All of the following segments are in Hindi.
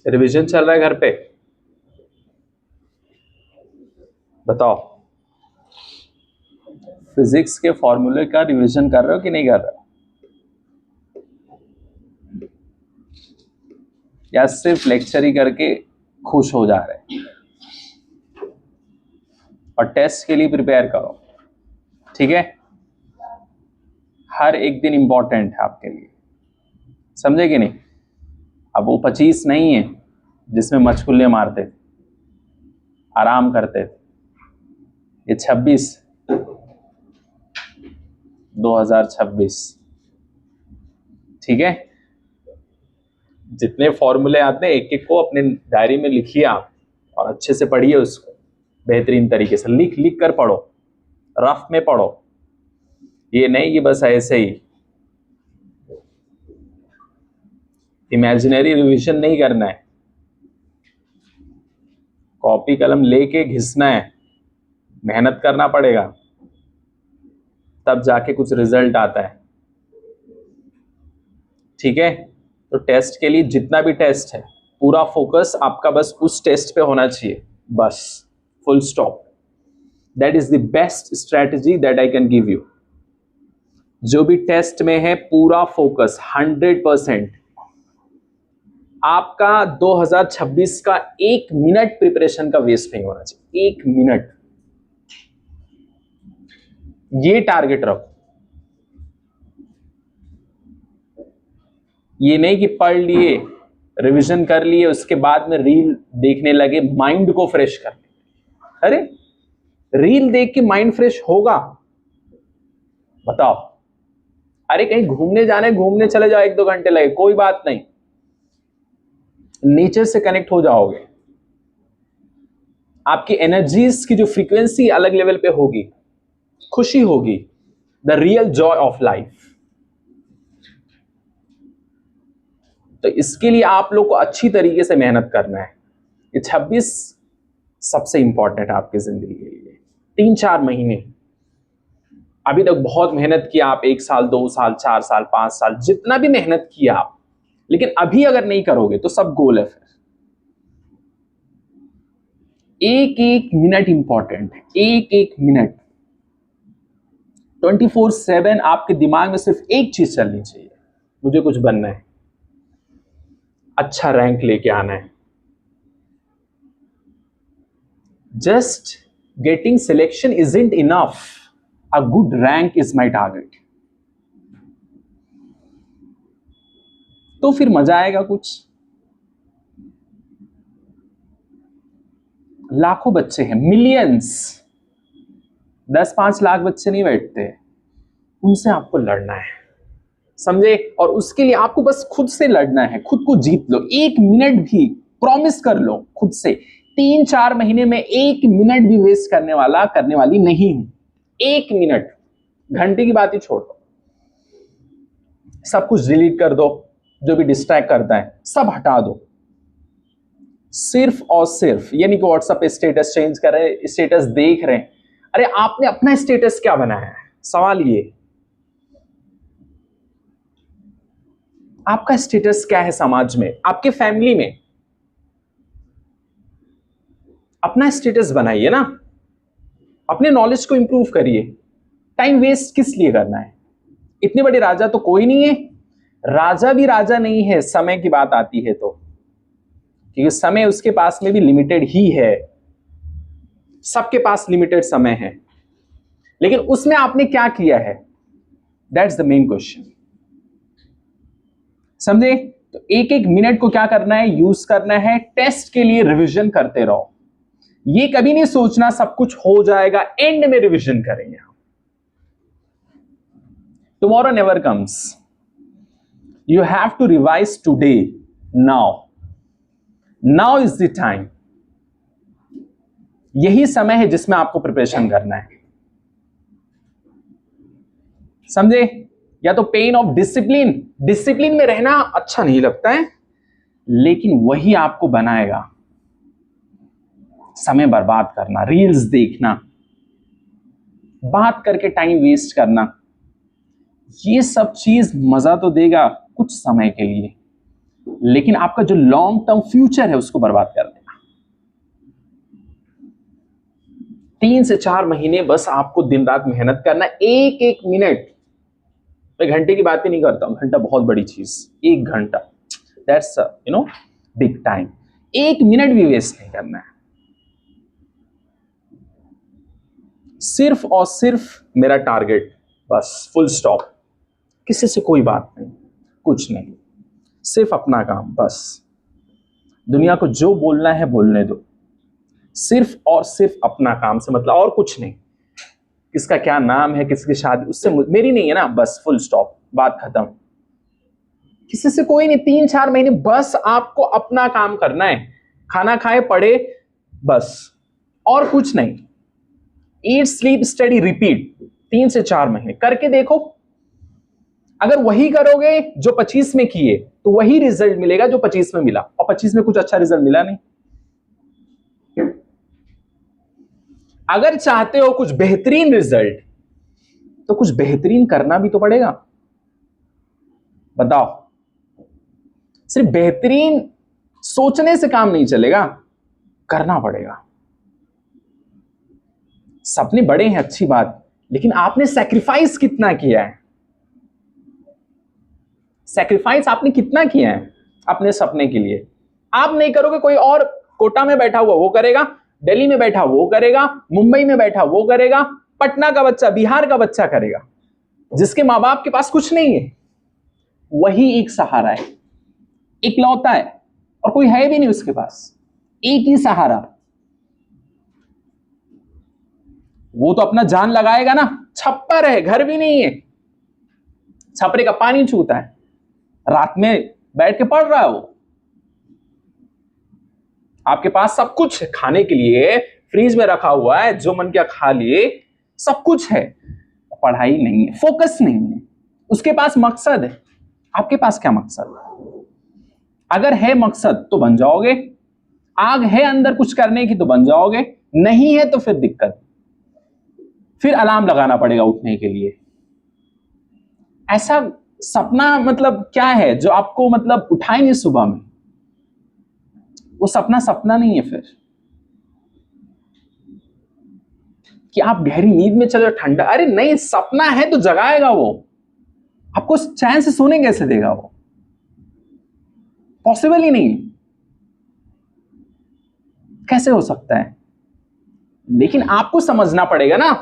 रिवीजन चल रहा है घर पे? बताओ, फिजिक्स के फॉर्मूले का रिवीजन कर रहे हो कि नहीं कर रहे हो? या सिर्फ लेक्चर ही करके खुश हो जा रहे हैं? और टेस्ट के लिए प्रिपेयर करो, ठीक है? हर एक दिन इंपॉर्टेंट है आपके लिए, समझे कि नहीं? अब वो 25 नहीं है जिसमें मचकुल्ले मारते थे, आराम करते थे। ये 26, 2026, ठीक है? जितने फॉर्मूले आते हैं एक एक को अपने डायरी में लिखिए आप, और अच्छे से पढ़िए उसको, बेहतरीन तरीके से लिख लिख कर पढ़ो, रफ में पढ़ो। ये नहीं कि बस ऐसे ही इमेजिनरी रिवीजन नहीं करना है, कॉपी कलम लेके घिसना है, मेहनत करना पड़ेगा, तब जाके कुछ रिजल्ट आता है, ठीक है? तो टेस्ट के लिए जितना भी टेस्ट है, पूरा फोकस आपका बस उस टेस्ट पे होना चाहिए, बस, full stop. That is the best strategy that I can give you. जो भी टेस्ट में है पूरा फोकस 100%। आपका 2026 का 1 मिनट प्रिपरेशन का वेस्ट नहीं होना चाहिए, 1 मिनट। ये टारगेट रखो। ये नहीं कि पढ़ लिए, रिवीजन कर लिए, उसके बाद में रील देखने लगे माइंड को फ्रेश करने। अरे रील देख के माइंड फ्रेश होगा? बताओ। अरे कहीं घूमने जाने, घूमने चले जाओ, 1-2 घंटे लगे, कोई बात नहीं, नेचर से कनेक्ट हो जाओगे, आपकी एनर्जीज की जो फ्रीक्वेंसी अलग लेवल पे होगी, खुशी होगी, the real Joy of life. तो इसके लिए आप लोग को अच्छी तरीके से मेहनत करना है। ये 26 सबसे इंपॉर्टेंट है आपकी जिंदगी के लिए। 3-4 महीने, अभी तक बहुत मेहनत किया आप, 1 साल, 2 साल, 4 साल, 5 साल, जितना भी मेहनत किया आप, लेकिन अभी अगर नहीं करोगे तो सब गोल है। फिर एक एक मिनट इंपॉर्टेंट है, एक एक मिनट। 24/7 आपके दिमाग में सिर्फ एक चीज चलनी चाहिए, मुझे कुछ बनना है, अच्छा रैंक लेके आना है। Just getting selection isn't enough, a good rank is my target. तो फिर मजा आएगा कुछ। लाखों बच्चे हैं, मिलियंस, 10-5 लाख बच्चे नहीं बैठते, उनसे आपको लड़ना है, समझे? और उसके लिए आपको बस खुद से लड़ना है, खुद को जीत लो। 1 मिनट भी प्रॉमिस कर लो खुद से, 3-4 महीने में 1 मिनट भी वेस्ट करने वाली नहीं हूं। 1 मिनट, घंटे की बात ही छोड़ दो, सब कुछ डिलीट कर दो, जो भी डिस्ट्रैक्ट करता है सब हटा दो। सिर्फ और सिर्फ, ये नहीं कि व्हाट्सएप पे स्टेटस चेंज कर रहे हैं, स्टेटस देख रहे हैं। अरे आपने अपना स्टेटस क्या बनाया है? सवाल ये, आपका स्टेटस क्या है समाज में, आपके फैमिली में? अपना स्टेटस बनाइए ना, अपने नॉलेज को इंप्रूव करिए। टाइम वेस्ट किस लिए करना है? इतने बड़े राजा तो कोई नहीं है, राजा भी राजा नहीं है समय की बात आती है तो, क्योंकि समय उसके पास में भी लिमिटेड ही है, सबके पास लिमिटेड समय है, लेकिन उसमें आपने क्या किया है, दैट्स द मेन क्वेश्चन, समझे? तो एक एक मिनट को क्या करना है, यूज करना है, टेस्ट के लिए रिवीजन करते रहो। ये कभी नहीं सोचना सब कुछ हो जाएगा, एंड में रिवीजन करेंगे हम। Tomorrow never comes, you have to revise today, now is the time. यही समय है जिसमें आपको प्रिपरेशन करना है, समझे? या तो पेन ऑफ डिसिप्लिन, डिसिप्लिन में रहना अच्छा नहीं लगता है, लेकिन वही आपको बनाएगा। समय बर्बाद करना, रील्स देखना, बात करके टाइम वेस्ट करना, ये सब चीज मजा तो देगा कुछ समय के लिए, लेकिन आपका जो लॉन्ग टर्म फ्यूचर है उसको बर्बाद कर देगा। 3 से 4 महीने बस आपको दिन रात मेहनत करना, एक एक मिनट, मैं घंटे की बात ही नहीं करता हूं, घंटा बहुत बड़ी चीज, 1 घंटा दैट्स बिग टाइम। 1 मिनट भी वेस्ट नहीं करना है, सिर्फ और सिर्फ मेरा टारगेट, बस फुल स्टॉप, किसी से कोई बात नहीं, कुछ नहीं, सिर्फ अपना काम, बस दुनिया को जो बोलना है बोलने दो, सिर्फ और सिर्फ अपना काम से मतलब, और कुछ नहीं। किसका क्या नाम है, किसकी शादी, उससे मेरी नहीं है ना, बस फुल स्टॉप, बात खत्म, किसी से कोई नहीं। 3-4 महीने बस आपको अपना काम करना है, खाना खाए पड़े बस, और कुछ नहीं। ईट स्लीप स्टडी रिपीट, 3 से 4 महीने करके देखो। अगर वही करोगे जो 25 में किए तो वही रिजल्ट मिलेगा जो 25 में मिला, और 25 में कुछ अच्छा रिजल्ट मिला नहीं। अगर चाहते हो कुछ बेहतरीन रिजल्ट तो कुछ बेहतरीन करना भी तो पड़ेगा। बताओ, सिर्फ बेहतरीन सोचने से काम नहीं चलेगा, करना पड़ेगा। सपने बड़े हैं, अच्छी बात, लेकिन आपने सैक्रिफाइस कितना किया है? सैक्रिफाइस आपने कितना किया है अपने सपने के लिए? आप नहीं करोगे, कोई और कोटा में बैठा हुआ वो करेगा, दिल्ली में बैठा वो करेगा, मुंबई में बैठा वो करेगा, पटना का बच्चा, बिहार का बच्चा करेगा। जिसके माँ बाप के पास कुछ नहीं है, वही एक सहारा है, इकलौता है, और कोई है भी नहीं उसके पास, एक ही सहारा। वो तो अपना जान लगाएगा ना, छप्पर है, घर भी नहीं है, छपरे का पानी छूता है, रात में बैठ के पढ़ रहा है वो। आपके पास सब कुछ है खाने के लिए, फ्रीज में रखा हुआ है, जो मन किया खा लिए, सब कुछ है, पढ़ाई नहीं है, फोकस नहीं है, उसके पास मकसद है। आपके पास क्या मकसद है? अगर है मकसद तो बन जाओगे, आग है अंदर कुछ करने की तो बन जाओगे, नहीं है तो फिर दिक्कत, फिर अलार्म लगाना पड़ेगा उठने के लिए। ऐसा सपना मतलब क्या है जो आपको मतलब उठाए नहीं सुबह में? वो सपना सपना नहीं है फिर, कि आप गहरी नींद में चले ठंडा, अरे नहीं, सपना है तो जगाएगा वो आपको, चैन से सोने कैसे देगा? वो पॉसिबल ही नहीं, कैसे हो सकता है? लेकिन आपको समझना पड़ेगा ना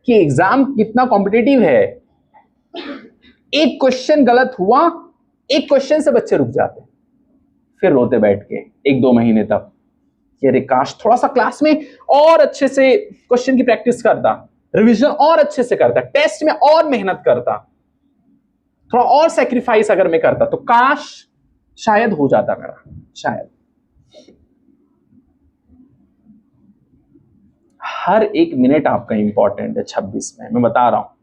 कि एग्जाम कितना कॉम्पिटिटिव है। एक क्वेश्चन गलत हुआ, एक क्वेश्चन से बच्चे रुक जाते, फिर रोते बैठ के 1-2 महीने तक, कि अरे काश थोड़ा सा क्लास में और अच्छे से क्वेश्चन की प्रैक्टिस करता, रिवीजन और अच्छे से करता, टेस्ट में और मेहनत करता, थोड़ा और सैक्रिफाइस अगर मैं करता तो काश शायद हो जाता मेरा, शायद। हर एक मिनट आपका इंपॉर्टेंट है 26 में, मैं बता रहा हूं,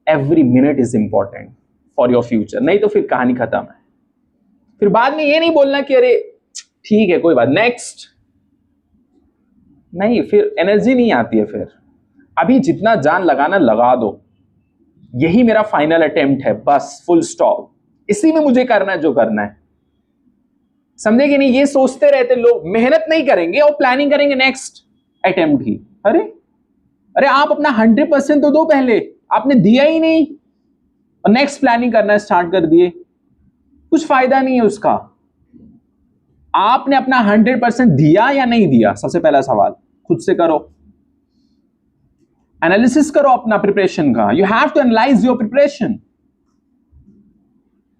every minute is important for your future, नहीं तो फिर कहानी खत्म है। फिर बाद में ये नहीं बोलना कि अरे ठीक है कोई बात, नेक्स्ट, नहीं, फिर एनर्जी नहीं आती है। फिर अभी जितना जान लगाना लगा दो, यही मेरा फाइनल अटेम्प्ट है, बस फुल स्टॉप, इसी में मुझे करना है जो करना है, समझे कि नहीं? ये सोचते रहते लोग, मेहनत नहीं करेंगे और प्लानिंग करेंगे नेक्स्ट अटेम्प्ट ही। अरे अरे आप अपना 100% तो दो पहले, आपने दिया ही नहीं और नेक्स्ट प्लानिंग करना स्टार्ट कर दिए, कुछ फायदा नहीं है उसका। आपने अपना 100% दिया या नहीं दिया, सबसे पहला सवाल खुद से करो, एनालिसिस करो अपना प्रिपरेशन का। You have to analyse your preparation,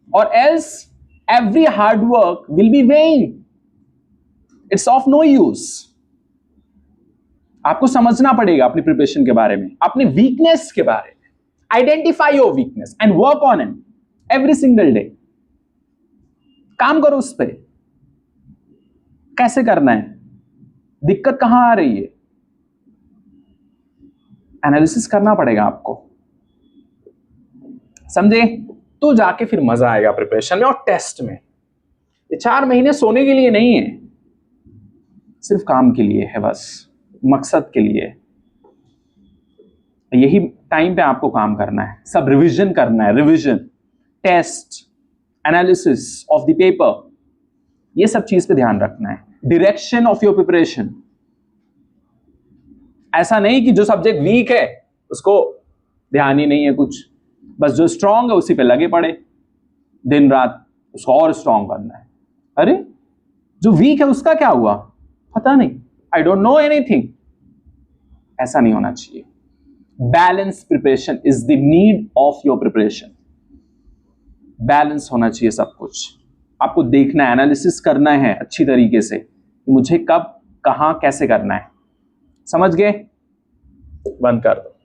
और else every hard work will be vain, it's of no use. आपको समझना पड़ेगा अपनी प्रिपरेशन के बारे में, अपने वीकनेस के बारे में। Identify your weakness and work on it every single day. काम करो उस पर, कैसे करना है, दिक्कत कहां आ रही है, एनालिसिस करना पड़ेगा आपको, समझे? तो जाके फिर मजा आएगा प्रिपरेशन में और टेस्ट में। ये 4 महीने सोने के लिए नहीं है, सिर्फ काम के लिए है, बस मकसद के लिए। यही टाइम पे आपको काम करना है, सब रिवीजन करना है, revision, test, analysis of the paper, ये सब चीज पे ध्यान रखना है। डायरेक्शन ऑफ योर प्रिपरेशन, ऐसा नहीं कि जो सब्जेक्ट वीक है उसको ध्यान ही नहीं है कुछ, बस जो स्ट्रांग है उसी पे लगे पड़े दिन रात, उसको और स्ट्रांग बनना है। अरे जो वीक है उसका क्या हुआ, पता नहीं, आई डोंट नो एनीथिंग, ऐसा नहीं होना चाहिए। Balance preparation is the need of your preparation. Balance होना चाहिए सब कुछ, आपको देखना है, एनालिसिस करना है अच्छी तरीके से कि मुझे कब कहां कैसे करना है। समझ गए? बंद कर दो।